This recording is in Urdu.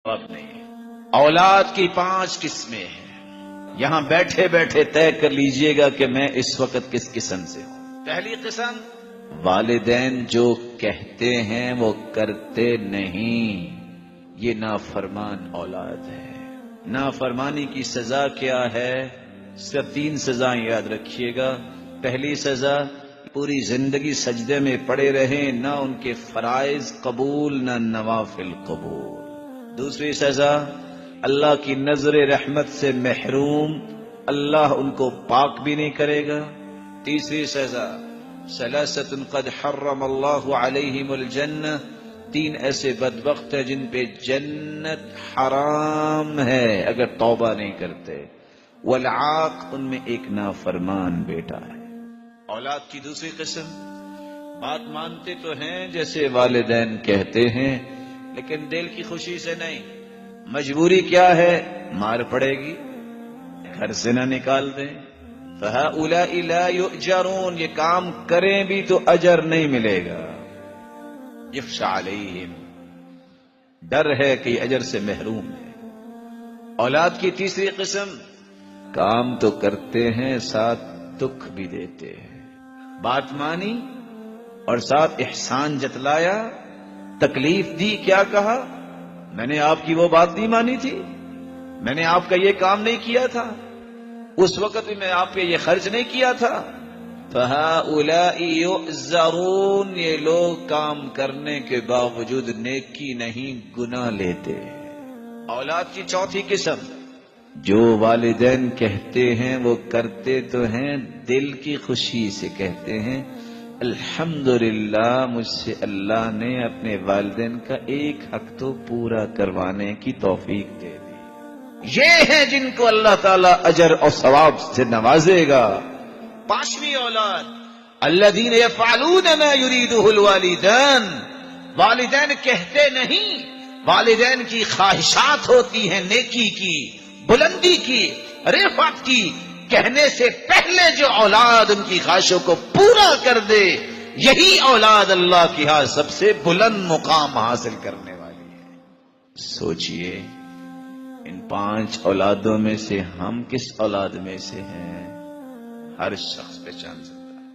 وقت نہیں۔ اولاد کی 5 قسمیں ہیں، یہاں بیٹھے بیٹھے طے کر لیجئے گا کہ میں اس وقت کس قسم سے ہوں۔ پہلی قسم، والدین جو کہتے ہیں وہ کرتے نہیں، یہ نافرمان اولاد ہے۔ نافرمانی کی سزا کیا ہے؟ صرف 3 سزائیں یاد رکھیے گا۔ پہلی سزا، پوری زندگی سجدے میں پڑے رہیں، نہ ان کے فرائض قبول نہ نوافل قبول۔ دوسری سزا، اللہ کی نظر رحمت سے محروم، اللہ ان کو پاک بھی نہیں کرے گا۔ تیسری سزا، ثلاثۃ قد حرم اللہ علیہم الجنہ، 3 ایسے بدبخت ہیں جن پہ جنت حرام ہے اگر توبہ نہیں کرتے۔ والعاق، ان میں ایک نافرمان بیٹا ہے۔ اولاد کی دوسری قسم، بات مانتے تو ہیں جیسے والدین کہتے ہیں، لیکن دل کی خوشی سے نہیں۔ مجبوری کیا ہے؟ مار پڑے گی، گھر سے نہ نکال دیں۔ فَهَؤُلَاءِ لَا يُؤْجَرُونَ، یہ کام کریں بھی تو اجر نہیں ملے گا۔ يَخْشَى عَلَيْهِمْ، ڈر ہے کہ یہ اجر سے محروم ہے۔ اولاد کی تیسری قسم، کام تو کرتے ہیں ساتھ دکھ بھی دیتے ہیں۔ بات مانی اور ساتھ احسان جتلایا، تکلیف دی، کیا کہا؟ میں نے آپ کی وہ بات نہیں مانی تھی، میں نے آپ کا یہ کام نہیں کیا تھا، اس وقت بھی میں آپ پہ یہ خرچ نہیں کیا تھا۔ فَهَؤُلَاءِ يُعْذَرُونَ، یہ لوگ کام کرنے کے باوجود نیکی نہیں گناہ لیتے۔ اولاد کی چوتھی قسم، جو والدین کہتے ہیں وہ کرتے تو ہیں، دل کی خوشی سے کہتے ہیں الحمدللہ مجھ سے اللہ نے اپنے والدین کا ایک حق تو پورا کروانے کی توفیق دے دی۔ یہ ہیں جن کو اللہ تعالیٰ اجر اور ثواب سے نوازے گا۔ 5ویں اولاد، الذین یفعلون ما یریدہ الوالدین، والدین کہتے نہیں، والدین کی خواہشات ہوتی ہیں نیکی کی، بلندی کی، رفعت کی، کہنے سے پہلے جو اولاد ان کی خواہشوں کو پورا کر دے، یہی اولاد اللہ کی ہاں سب سے بلند مقام حاصل کرنے والی ہے۔ سوچئے ان 5 اولادوں میں سے ہم کس اولاد میں سے ہیں؟ ہر شخص پہچان سکتا ہے۔